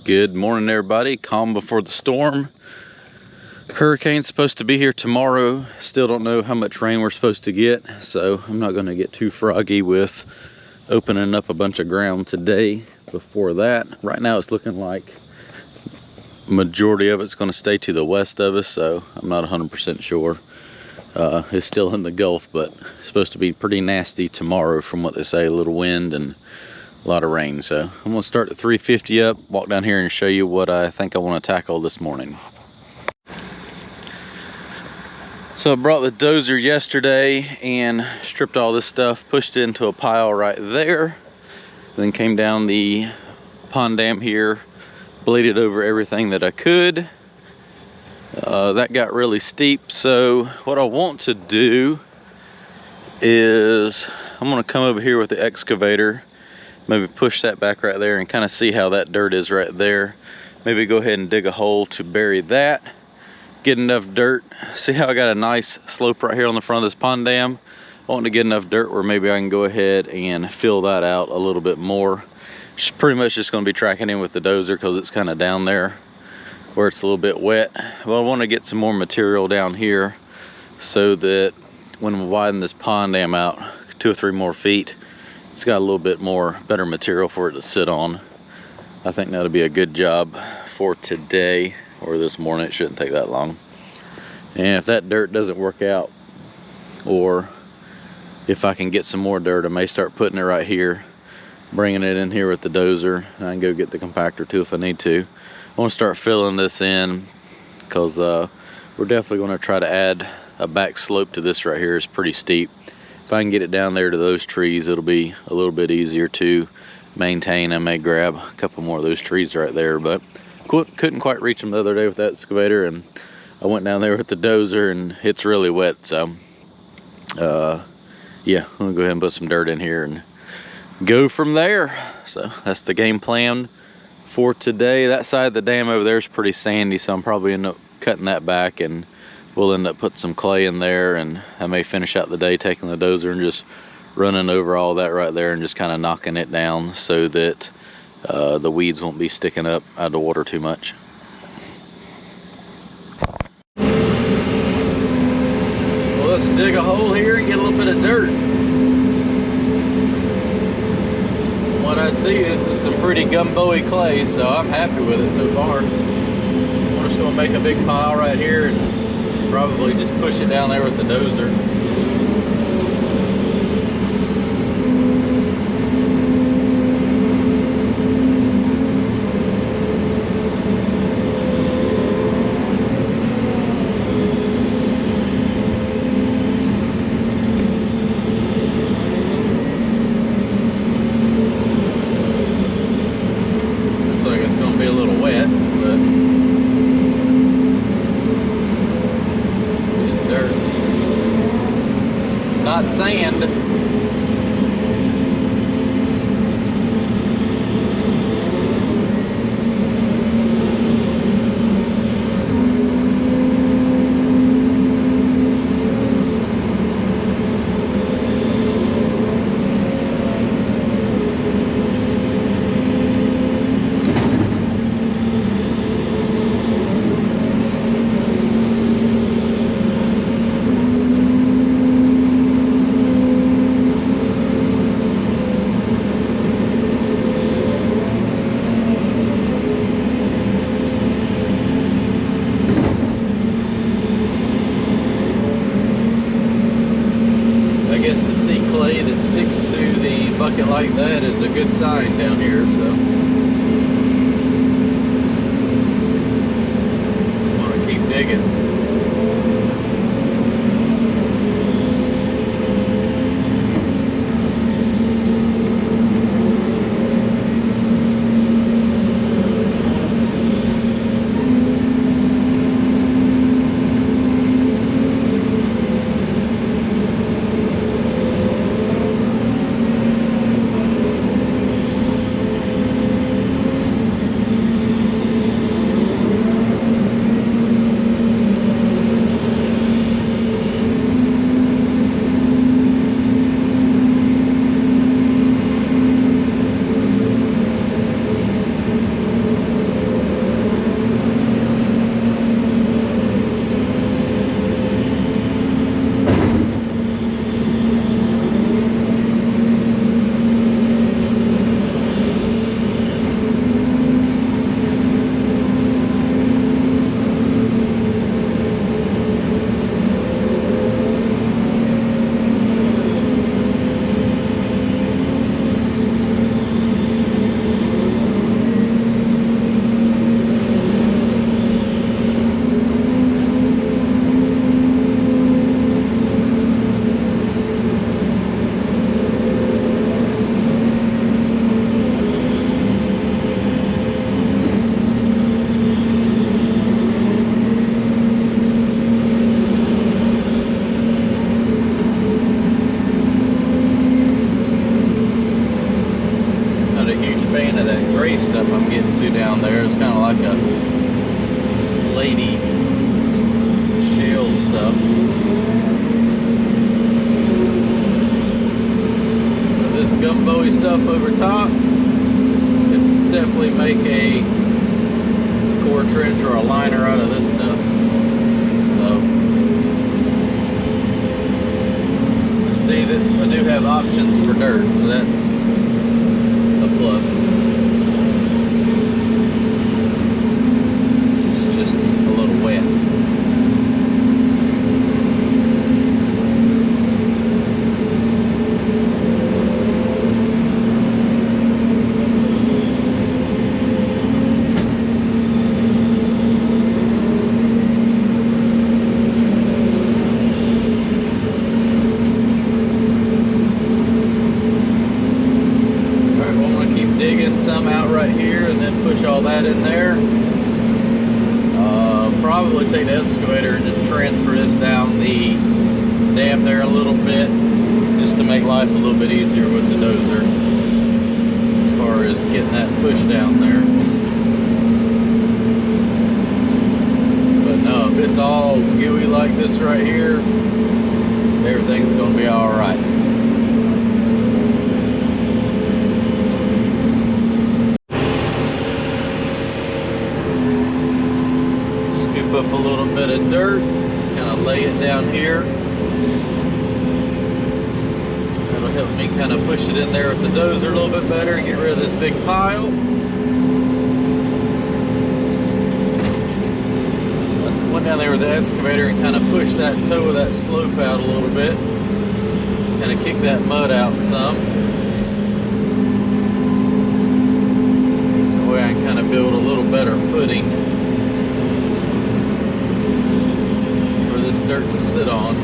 Good morning, everybody. Calm before the storm. Hurricane's supposed to be here tomorrow. Still don't know how much rain we're supposed to get, so I'm not going to get too froggy with opening up a bunch of ground today before that. Right now it's looking like majority of it's going to stay to the west of us, so I'm not 100% sure. It's still in the Gulf, but it's supposed to be pretty nasty tomorrow from what they say. A little wind and a lot of rain. So I'm going to start at 350 up, walk down here and show you what I think I want to tackle this morning. So I brought the dozer yesterday and stripped all this stuff, pushed it into a pile right there, then came down the pond dam here, bladed over everything that I could. That got really steep, so what I want to do is I'm going to come over here with the excavator, maybe push that back right there and kind of see how that dirt is right there. Maybe go ahead and dig a hole to bury that, get enough dirt. See how I got a nice slope right here on the front of this pond dam? I want to get enough dirt where maybe I can go ahead and fill that out a little bit more. It's pretty much just going to be tracking in with the dozer because it's kind of down there where it's a little bit wet. But I want to get some more material down here so that when we widen this pond dam out 2 or 3 more feet, it's got a little bit more better material for it to sit on. I think that'll be a good job for today or this morning. It shouldn't take that long. And if that dirt doesn't work out, or if I can get some more dirt, I may start putting it right here, bringing it in here with the dozer. I can go get the compactor too if I need to. I want to start filling this in because we're definitely going to try to add a back slope to this right here. It's pretty steep. If I can get it down there to those trees, it'll be a little bit easier to maintain. I may grab a couple more of those trees right there, but couldn't quite reach them the other day with that excavator, and I went down there with the dozer and it's really wet. So yeah, I'm gonna go ahead and put some dirt in here and go from there. So that's the game plan for today. That side of the dam over there is pretty sandy, so I'm probably end up cutting that back, and we'll end up putting some clay in there, and I may finish out the day taking the dozer and just running over all that right there and just kind of knocking it down so that the weeds won't be sticking up out of the water too much. Well, let's dig a hole here and get a little bit of dirt. What I see, this is some pretty gumbo-y clay, so I'm happy with it so far. I'm just gonna make a big pile right here and probably just push it down there with the dozer. Not sand. Bucket like that is a good sign down here, so I want to keep digging. stuff I'm getting to down there. It's kind of like a slatey shale stuff. So this gumbo-y stuff over top could definitely make a core trench or a liner out of this stuff. So I see that I do have options for dirt, so that's a plus. It's just a little wet. Some out right here and then push all that in there. Probably take the excavator and just transfer this down the dam there a little bit, just to make life a little bit easier with the dozer as far as getting that push down there. But no, if it's all gooey like this right here, everything's going to be all right. Up a little bit of dirt, kind of lay it down here. That'll help me kind of push it in there with the dozer a little bit better and get rid of this big pile. Went down there with the excavator and kind of pushed that toe of that slope out a little bit. Kind of kick that mud out some. That way I can kind of build a little better footing dirt to sit on.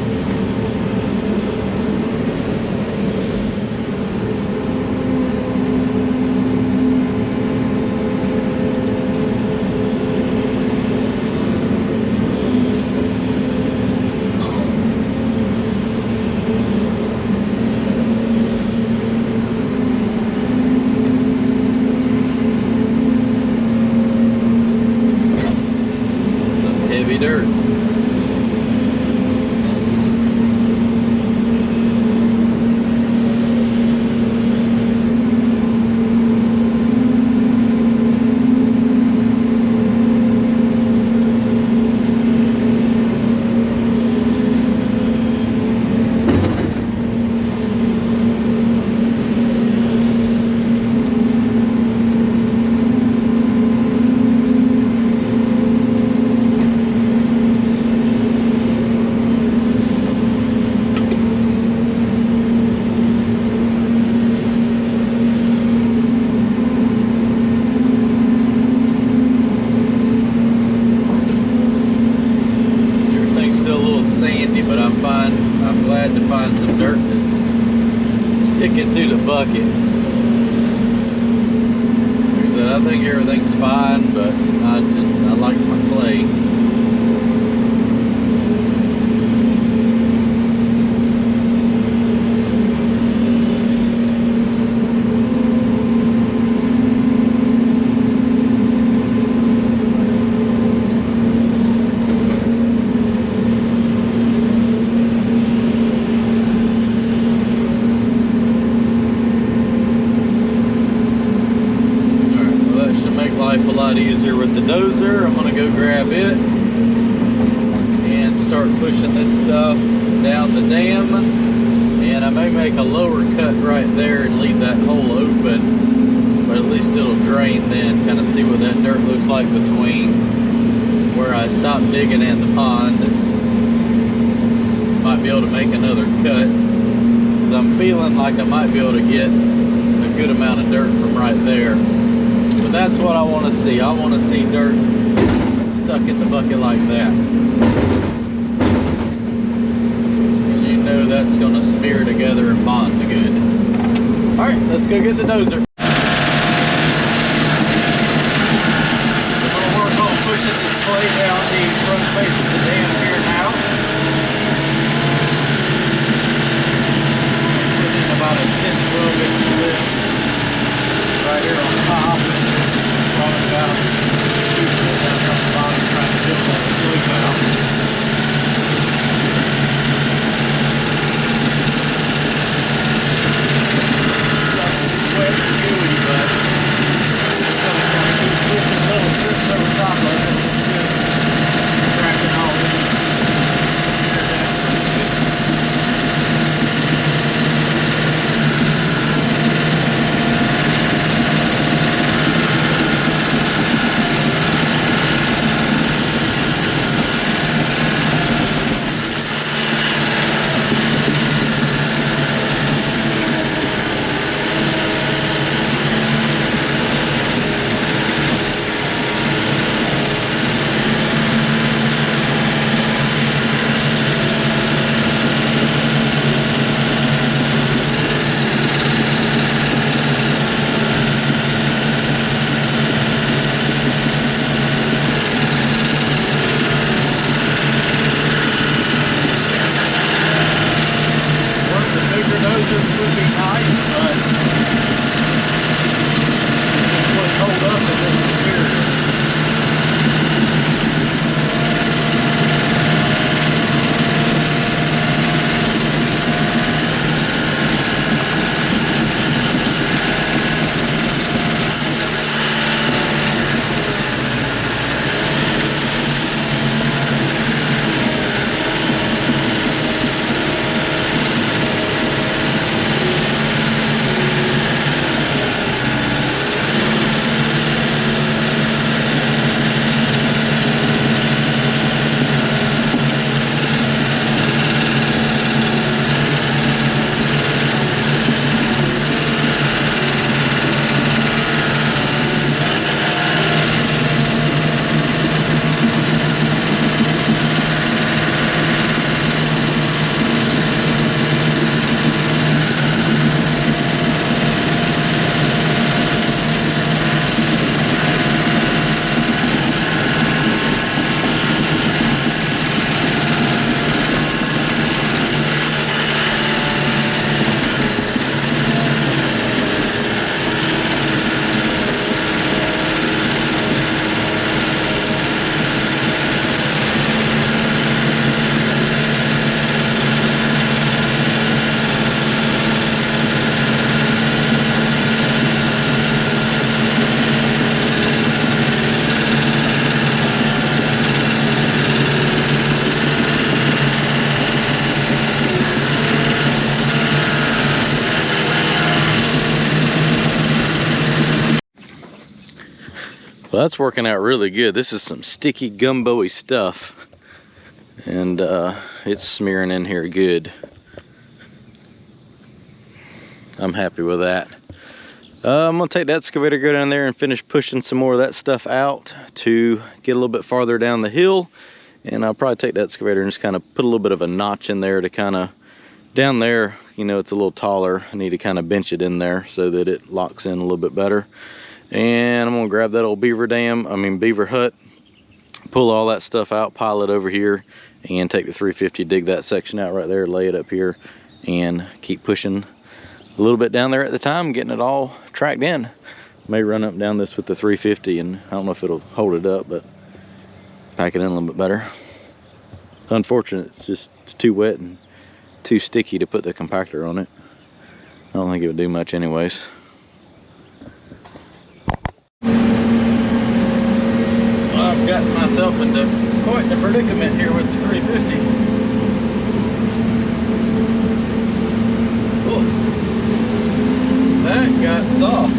Some heavy dirt. I'm glad to find some dirt that's sticking to the bucket. Like I said, I think everything's fine, but I like my clay. Life a lot easier with the dozer. I'm gonna go grab it and start pushing this stuff down the dam, and I may make a lower cut right there and leave that hole open, but at least it'll drain then. Kind of see what that dirt looks like between where I stopped digging and the pond. Might be able to make another cut, because I'm feeling like I might be able to get a good amount of dirt from right there. But that's what I want to see. I want to see dirt stuck in the bucket like that. Because you know that's going to smear together and bond good. Alright, let's go get the dozer. We're going to work on pushing this clay down the front face of the dam here now. Put in about a 10-12 inch lift right here on top. Well, that's working out really good. This is some sticky gumbo-y stuff, and it's smearing in here good. I'm happy with that. I'm gonna take the excavator, go down there and finish pushing some more of that stuff out to get a little bit farther down the hill. And I'll probably take the excavator and just kind of put a little bit of a notch in there to kind of, down there, you know, it's a little taller. I need to kind of bench it in there so that it locks in a little bit better. And I'm gonna grab that old beaver hut, pull all that stuff out, pile it over here, and take the 350, dig that section out right there, lay it up here, and keep pushing a little bit down there at the time, getting it all tracked in. May run up and down this with the 350, and I don't know if it'll hold it up, but pack it in a little bit better. Unfortunate, it's too wet and too sticky to put the compactor on it. I don't think it would do much anyways. Well, I've gotten myself into quite the predicament here with the 350. Oof. That got soft.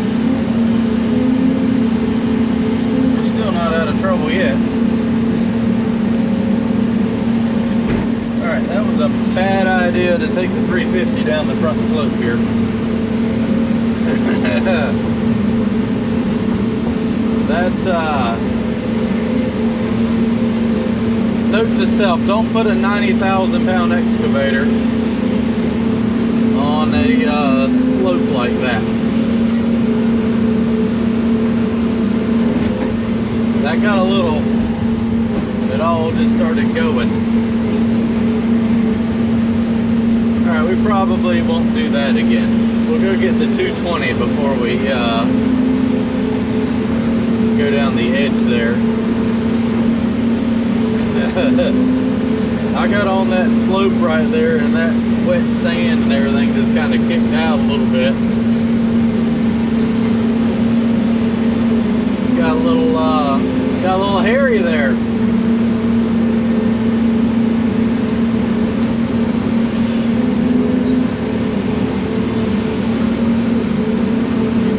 We're still not out of trouble yet. Alright, that was a bad idea to take the 350 down the front slope here. Note to self, don't put a 90,000 pound excavator on a slope like that. That got a little, it all just started going. Alright, we probably won't do that again. We'll go get the 220 before we go down the edge there. I got on that slope right there, and that wet sand and everything just kind of kicked out a little bit. Got a little hairy there.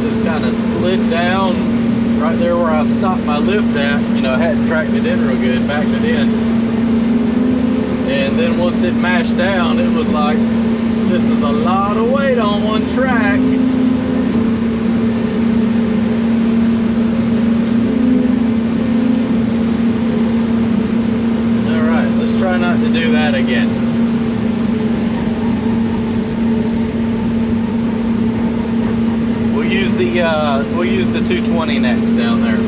Just kind of slid down right there where I stopped my lift at. You know, I hadn't tracked it in real good, backed it in. And then once it mashed down, it was like, this is a lot of weight on one track. All right, let's try not to do that again. We'll use the 220 next down there.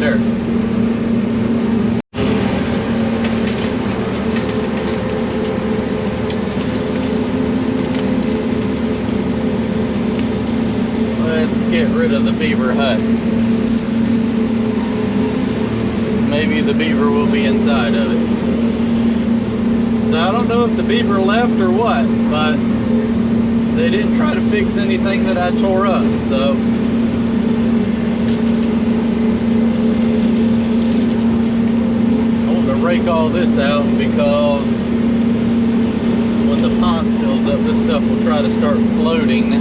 Dirt. Let's get rid of the beaver hut. Maybe the beaver will be inside of it. So I don't know if the beaver left or what, but they didn't try to fix anything that I tore up, so rake all this out, because when the pond fills up, this stuff will try to start floating.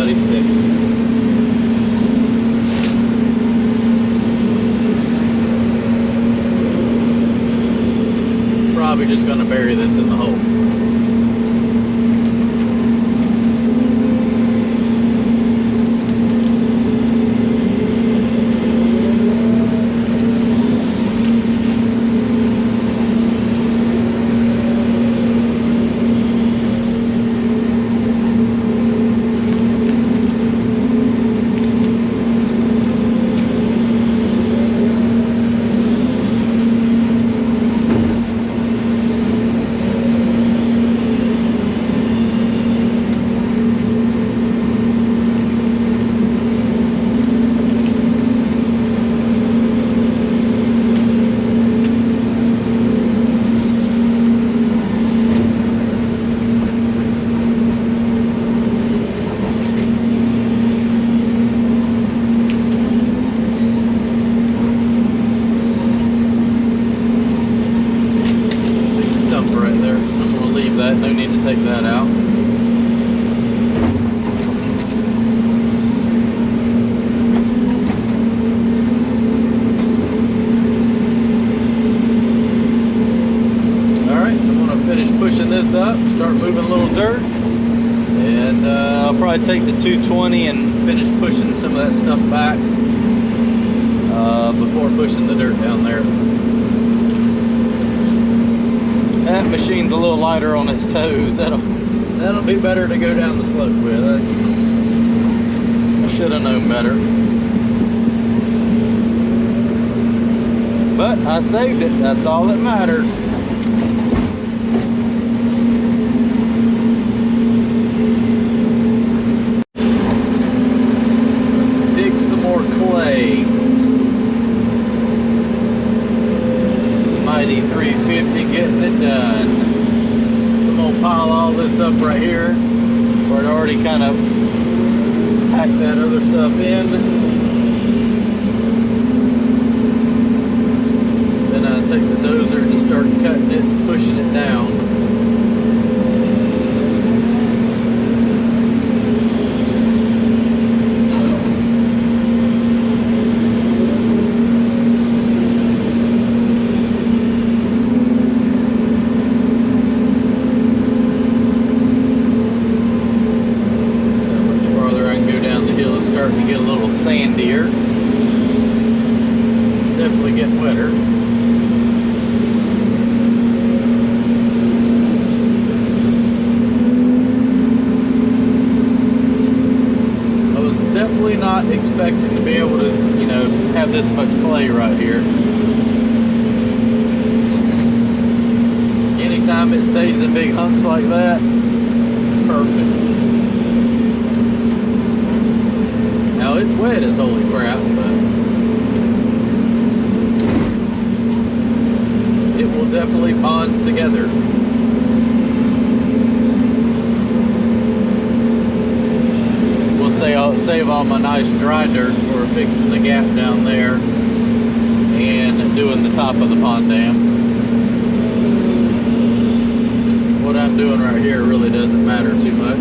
muddy sticks. Probably just going to bury this in the hole. No need to take that out. Alright, I'm going to finish pushing this up, start moving a little dirt, and I'll probably take the 220 and finish pushing some of that stuff back before pushing the dirt down there. That machine's a little lighter on its toes. That'll be better to go down the slope with. I should have known better. But I saved it. That's all that matters. Let's dig some more clay. Mighty 350 getting it done. So I'm gonna pile all this up right here where it already kind of packed that other stuff in. Then I take the dozer and just start cutting it and pushing it down. Starting to get a little sandier. Definitely getting wetter. I was definitely not expecting to be able to, you know, have this much clay right here. Anytime it stays in big hunks like that, perfect. Now it's wet as holy crap, but it will definitely bond together. We'll say I'll save all my nice dry dirt for fixing the gap down there and doing the top of the pond dam. What I'm doing right here really doesn't matter too much.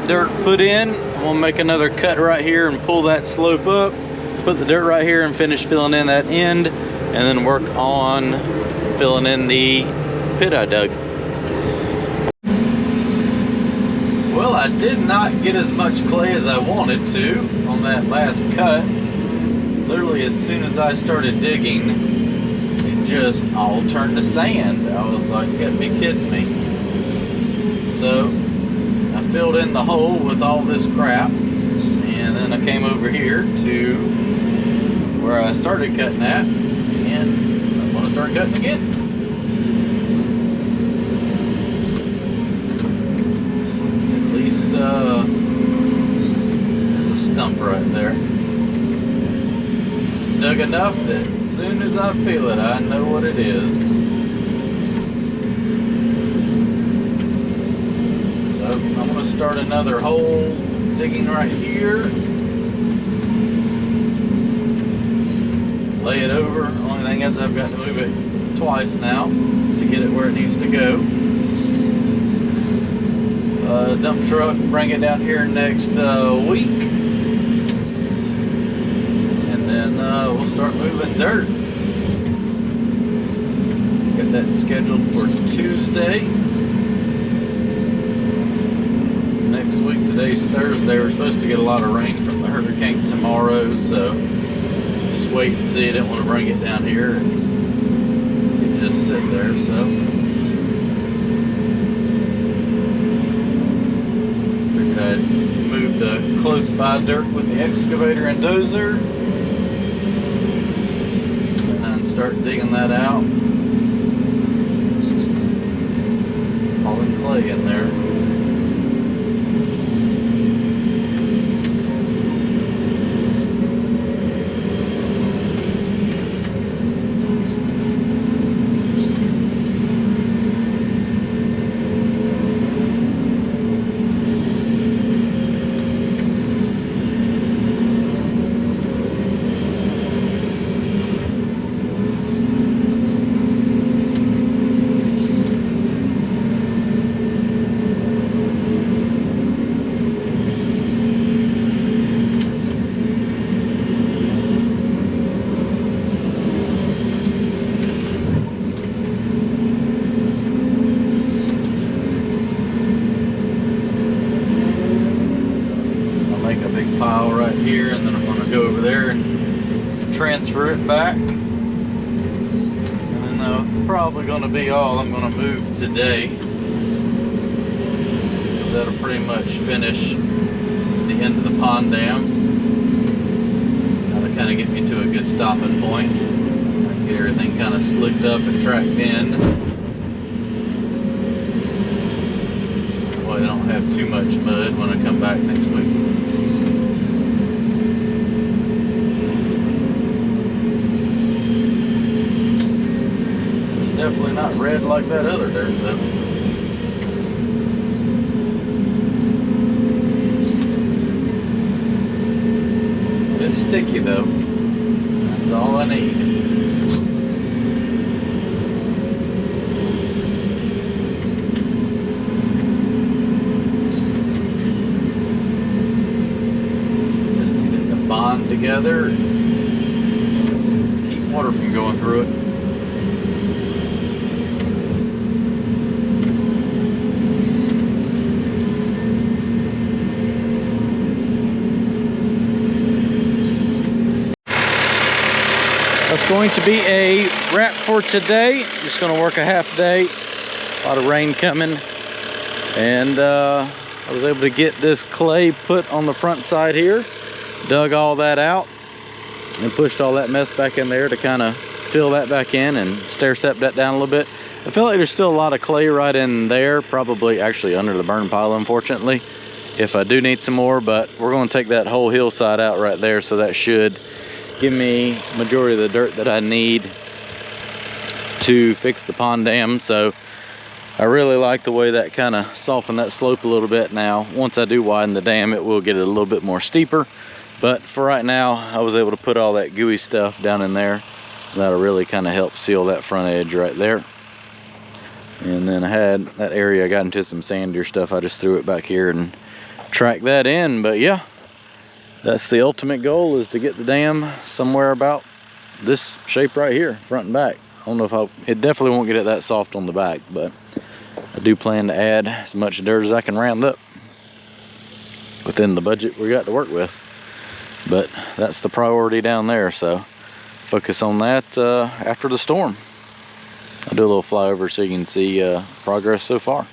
dirt put in, I'm gonna make another cut right here and pull that slope up. Put the dirt right here and finish filling in that end, and then work on filling in the pit I dug. Well, I did not get as much clay as I wanted to on that last cut. Literally as soon as I started digging, it just all turned to sand. I was like, you gotta be kidding me. So I filled in the hole with all this crap, and then I came over here to where I started cutting at, and I'm gonna start cutting again. At least there's a stump right there. Dug enough that as soon as I feel it, I know what it is. So I'm gonna start another hole digging right here. Lay it over. Only thing is I've got to move it twice now to get it where it needs to go. So dump truck, bring it down here next week. And then we'll start moving dirt. Got that scheduled for Tuesday. Next week, today's Thursday. We're supposed to get a lot of rain from the hurricane tomorrow, so just wait and see. I didn't want to bring it down here and it just sit there, so figured I'd move the close by dirt with the excavator and dozer and then start digging that out, hauling clay in there. Pile right here, and then I'm going to go over there and transfer it back. And then it's probably going to be all I'm going to move today. That'll pretty much finish the end of the pond dam. That'll kind of get me to a good stopping point. Get everything kind of slicked up and tracked in. Well, I don't have too much mud when I come back next week. Definitely not red like that other dirt though. It's sticky though. That's all I need. Just need it to bond together and keep water from going through it. That's going to be a wrap for today. Just going to work a half day. A lot of rain coming. And I was able to get this clay put on the front side here. Dug all that out and pushed all that mess back in there to kind of fill that back in and stair step that down a little bit. I feel like there's still a lot of clay right in there, probably actually under the burn pile, unfortunately, if I do need some more. But we're going to take that whole hillside out right there, so that should give me majority of the dirt that I need to fix the pond dam. So I really like the way that kind of softened that slope a little bit. Now once I do widen the dam, it will get it a little bit more steeper, but for right now I was able to put all that gooey stuff down in there. That'll really kind of help seal that front edge right there. And then I had that area, I got into some sandier stuff, I just threw it back here and track that in. But yeah, that's the ultimate goal, is to get the dam somewhere about this shape right here, front and back. I don't know if it definitely won't get it that soft on the back, but I do plan to add as much dirt as I can round up within the budget we got to work with. But that's the priority down there, so focus on that after the storm. I'll do a little flyover so you can see progress so far.